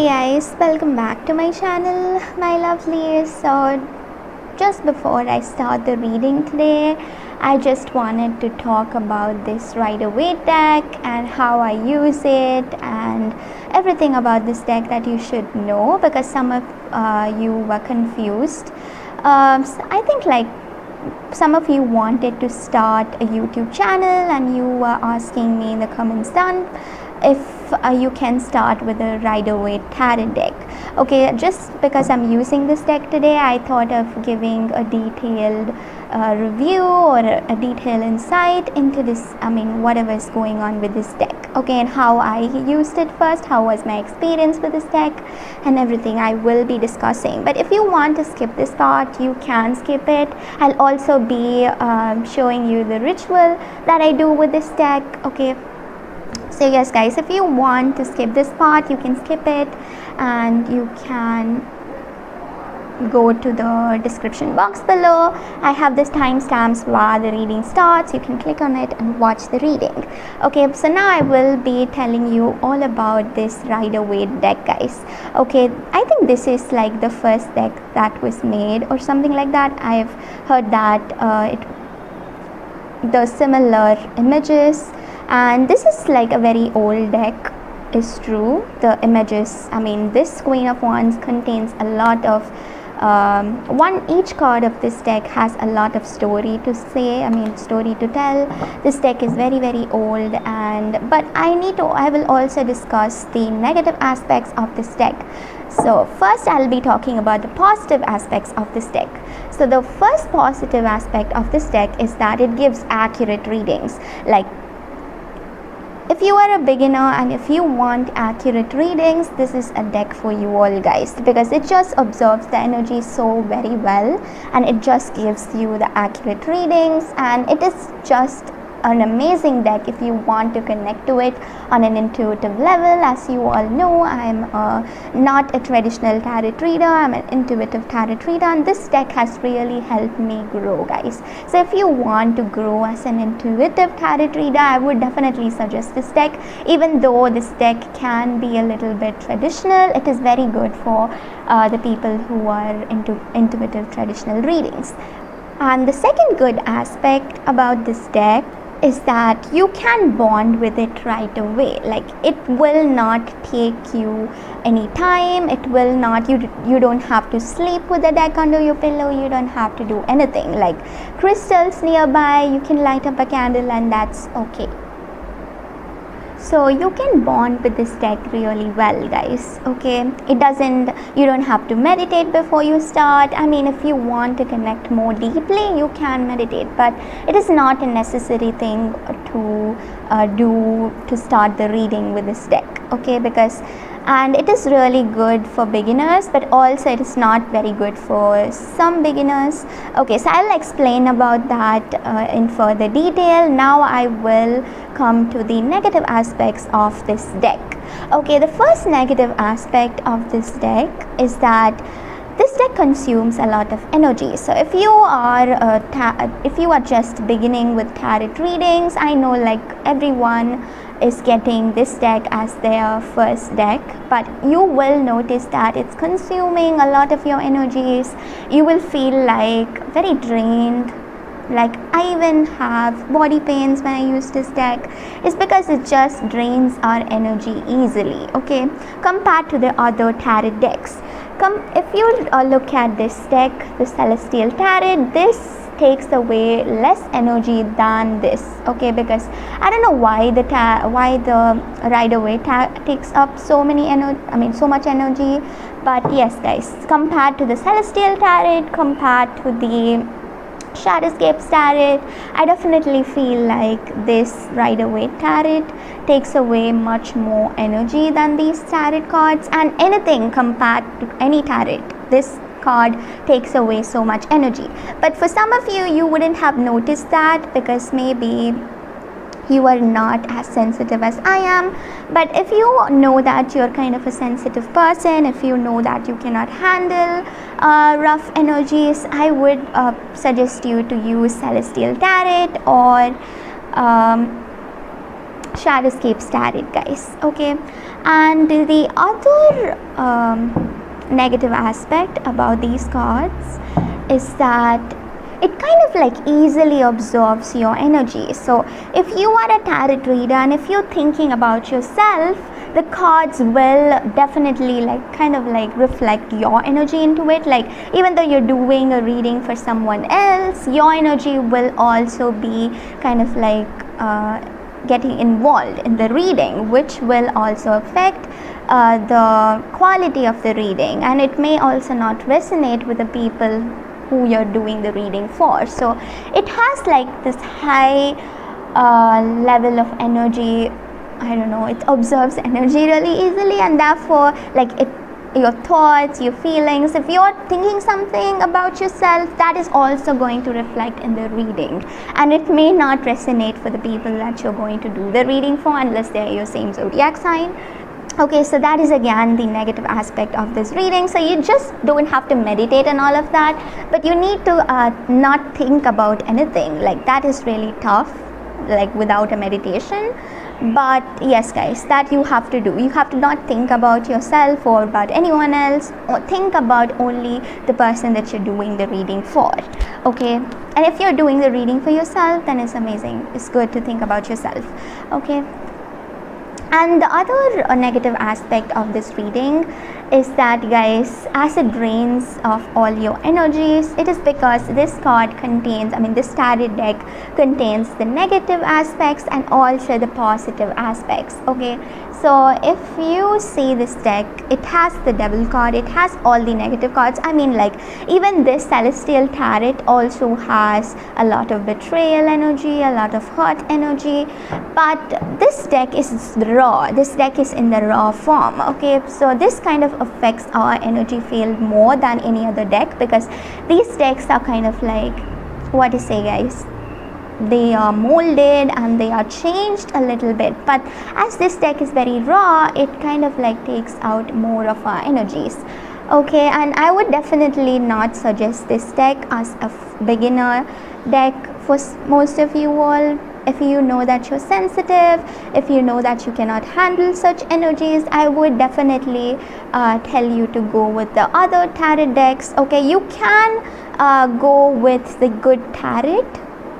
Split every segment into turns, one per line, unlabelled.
Hi guys, welcome back to my channel, my lovelies. So just before I start the reading today, I just wanted to talk about this Rider-Waite deck and how I use it and everything about this deck that you should know, because some of you were confused. So I think some of you wanted to start a YouTube channel and you were asking me in the comments down if you can start with a Rider-Waite tarot deck. Okay, just because I'm using this deck today, I thought of giving a detailed review or a detailed insight into this, whatever is going on with this deck. Okay, and how I used it first, how was my experience with this deck, and everything I will be discussing. But if you want to skip this part, you can skip it. I'll also be showing you the ritual that I do with this deck. Okay, so yes guys, if you want to skip this part, you can skip it and you can go to the description box below. I have this timestamps while the reading starts. You can click on it and watch the reading. Okay, so now I will be telling you all about this Rider-Waite deck, guys. Okay, I think this is like the first deck that was made or something like that. I've heard that the similar images, and this is like a very old deck, is true. The images, this Queen of Wands contains a lot of each card of this deck has a lot of story to say, story to tell. This deck is very old, but I will also discuss the negative aspects of this deck. So first I'll be talking about the positive aspects of this deck. So the first positive aspect of this deck is that it gives accurate readings. Like, if you are a beginner and if you want accurate readings, this is a deck for you all, guys, because it just absorbs the energy so very well and it just gives you the accurate readings, and it is just an amazing deck if you want to connect to it on an intuitive level. As you all know, I'm not a traditional tarot reader, I'm an intuitive tarot reader, and this deck has really helped me grow, guys. So if you want to grow as an intuitive tarot reader, I would definitely suggest this deck. Even though this deck can be a little bit traditional, it is very good for the people who are into intuitive traditional readings. And the second good aspect about this deck is that you can bond with it right away. Like, it will not take you any time. It will not, you don't have to sleep with the deck under your pillow. You don't have to do anything. Like, crystals nearby, you can light up a candle and that's okay. So you can bond with this deck really well, guys. Okay, you don't have to meditate before you start. If you want to connect more deeply, you can meditate, but it is not a necessary thing to do to start the reading with this deck. Okay, and it is really good for beginners, but also it is not very good for some beginners. Okay, so I'll explain about that in further detail. Now I will come to the negative aspects of this deck. Okay, the first negative aspect of this deck is that this deck consumes a lot of energy. So if you are just beginning with tarot readings, I know like everyone is getting this deck as their first deck, but you will notice that it's consuming a lot of your energies. You will feel like very drained. Like, I even have body pains when I use this deck. It's because it just drains our energy easily, okay, compared to the other tarot decks. If you look at this deck, the Celestial Tarot, this takes away less energy than this. Okay, because I don't know why the Rider-Waite takes up so much energy, but yes guys, compared to the Celestial Tarot, compared to the Shadowscape tarot, I definitely feel like this Rider-Waite tarot takes away much more energy than these tarot cards, and anything compared to any tarot, this card takes away so much energy. But for some of you, you wouldn't have noticed that because maybe you are not as sensitive as I am. But if you know that you're kind of a sensitive person, if you know that you cannot handle rough energies, I would suggest you to use Celestial Tarot or Shadowscapes tarot, guys. Okay, and the other negative aspect about these cards is that it kind of like easily absorbs your energy. So if you are a tarot reader and if you're thinking about yourself, the cards will definitely like kind of like reflect your energy into it. Like even though you're doing a reading for someone else, your energy will also be kind of like getting involved in the reading, which will also affect the quality of the reading, and it may also not resonate with the people who you're doing the reading for. So it has like this high level of energy. I don't know, it absorbs energy really easily, and therefore like it, your thoughts, your feelings, if you're thinking something about yourself, that is also going to reflect in the reading, and it may not resonate for the people that you're going to do the reading for unless they're your same zodiac sign. Okay, so that is again the negative aspect of this reading. So you just don't have to meditate and all of that, but you need to not think about anything. Like that is really tough, like without a meditation. But yes guys, that you have to do. You have to not think about yourself or about anyone else, or think about only the person that you're doing the reading for. Okay, and if you're doing the reading for yourself, then it's amazing. It's good to think about yourself. Okay, and the other negative aspect of this reading is that guys, as it drains of all your energies, it is because this card contains, I mean this tarot deck contains the negative aspects and also the positive aspects. Okay, so if you see this deck, it has the devil card, it has all the negative cards. I mean like even this celestial tarot also has a lot of betrayal energy, a lot of hurt energy, but this deck is raw. This deck is in the raw form. Okay, so this kind of affects our energy field more than any other deck, because these decks are kind of like, what to say guys, they are molded and they are changed a little bit, but as this deck is very raw, it kind of like takes out more of our energies. Okay, and I would definitely not suggest this deck as a beginner deck for most of you all. If you know that you're sensitive, if you know that you cannot handle such energies, I would definitely tell you to go with the other tarot decks. Okay, you can go with the good tarot,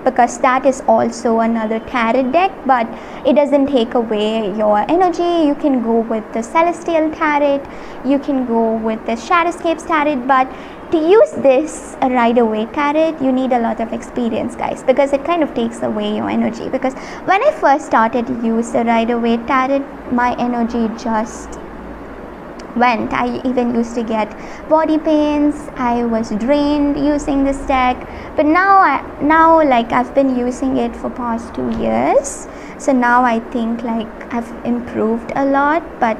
because that is also another tarot deck, but it doesn't take away your energy. You can go with the celestial tarot, you can go with the shadowscapes tarot, but to use this right away tarot, you need a lot of experience guys, because it kind of takes away your energy. Because when I first started to use the right away tarot, my energy just went. I even used to get body pains. I was drained using this deck, but now like I've been using it for past 2 years, so now I think like I've improved a lot. But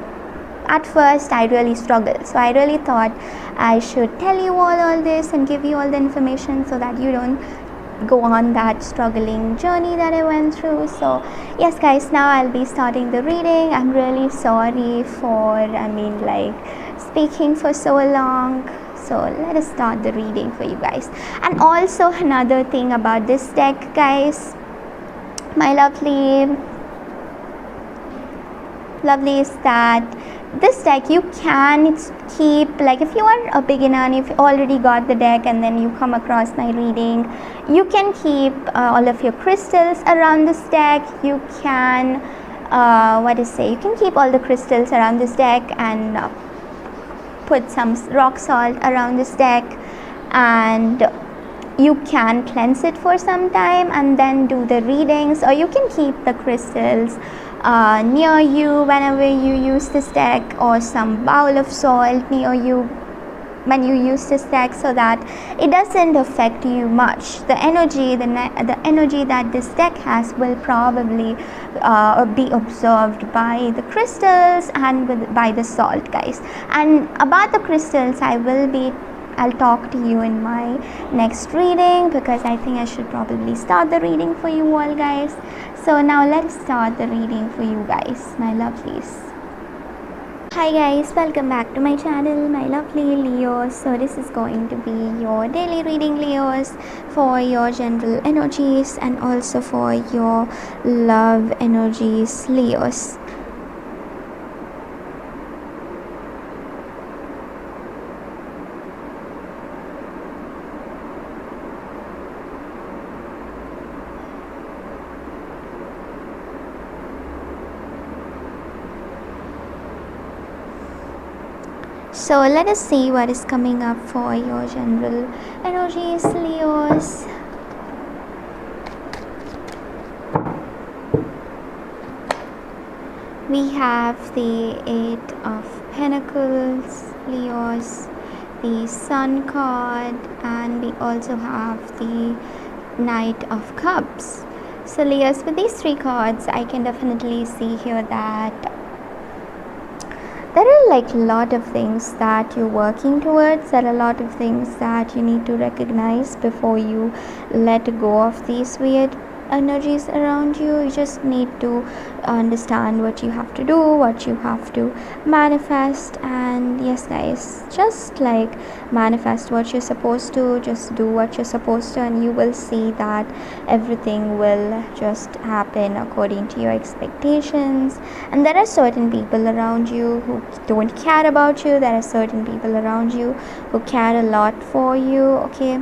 at first I really struggled, so I really thought I should tell you all this and give you all the information so that you don't go on that struggling journey that I went through. So yes guys, now I'll be starting the reading. I'm really sorry for speaking for so long. So let us start the reading for you guys. And also another thing about this deck guys, my lovely is that this deck you can keep, like if you are a beginner and if you already got the deck and then you come across my reading, you can keep all of your crystals around this deck. You can you can keep all the crystals around this deck and put some rock salt around this deck, and you can cleanse it for some time and then do the readings, or you can keep the crystals near you whenever you use this deck, or some bowl of salt near you when you use this deck, so that it doesn't affect you much. The energy that this deck has will probably be absorbed by the crystals and by the salt guys. And about the crystals, I'll talk to you in my next reading, because I think I should probably start the reading for you all guys. So now let's start the reading for you guys, my lovelies. Hi guys, welcome back to my channel, my lovely Leos. So this is going to be your daily reading, Leos, for your general energies and also for your love energies, Leos. So let us see what is coming up for your general energies, Leos. We have the Eight of Pentacles, Leos, the Sun card, and we also have the Knight of Cups. So Leos, with these three cards, I can definitely see here that there are like a lot of things that you're working towards. There are a lot of things that you need to recognize before you let go of these weird energies around you. You just need to understand what you have to do, what you have to manifest. And yes guys, just like manifest what you're supposed to, just do what you're supposed to, and you will see that everything will just happen according to your expectations. And there are certain people around you who don't care about you. There are certain people around you who care a lot for you, okay?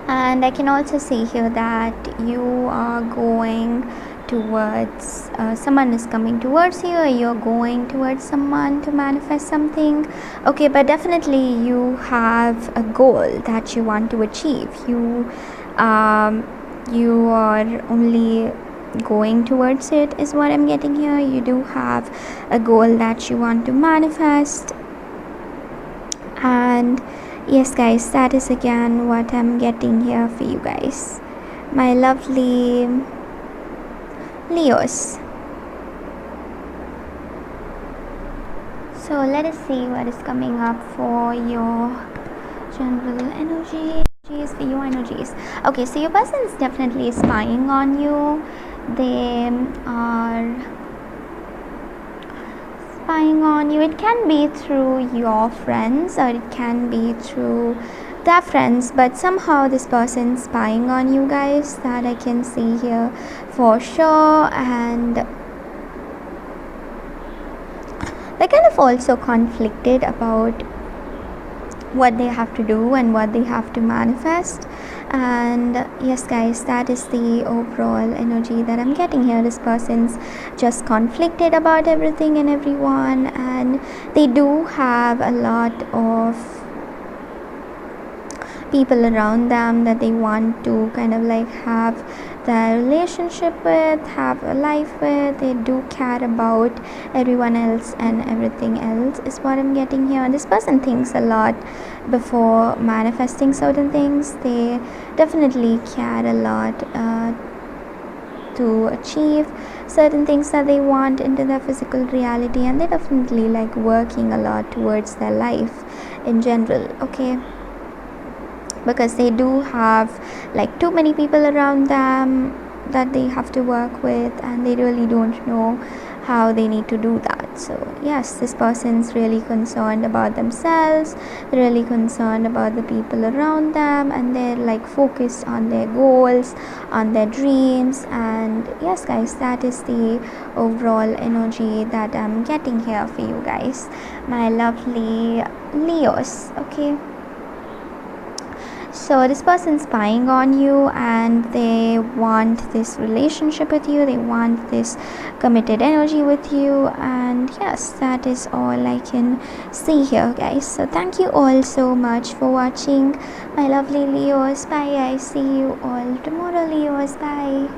And I can also see here that you are going towards someone is coming towards you, or you're going towards someone to manifest something, okay? But definitely you have a goal that you want to achieve. You are only going towards it is what I'm getting here. You do have a goal that you want to manifest. And yes guys, that is again what I'm getting here for you guys, my lovely Leos. So let us see what is coming up for your general energies, for your energies. Okay, so your person is definitely spying on you. They are spying on you. It can be through your friends or it can be through their friends, but somehow this person spying on you guys, that I can see here for sure. And they're kind of also conflicted about what they have to do and what they have to manifest. And yes guys, that is the overall energy that I'm getting here. This person's just conflicted about everything and everyone, and they do have a lot of people around them that they want to kind of like have their relationship with, have a life with. They do care about everyone else and everything else is what I'm getting here. And this person thinks a lot before manifesting certain things. They definitely care a lot to achieve certain things that they want into their physical reality, and they definitely like working a lot towards their life in general, okay? Because they do have like too many people around them that they have to work with, and they really don't know how they need to do that. So yes, this person's really concerned about themselves, they're really concerned about the people around them, and they're like focused on their goals, on their dreams. And yes guys, that is the overall energy that I'm getting here for you guys, my lovely Leos, okay? So this person's spying on you and they want this relationship with you, they want this committed energy with you. And yes, that is all I can see here guys. So thank you all so much for watching, my lovely Leos. Bye guys, see you all tomorrow, Leos. Bye.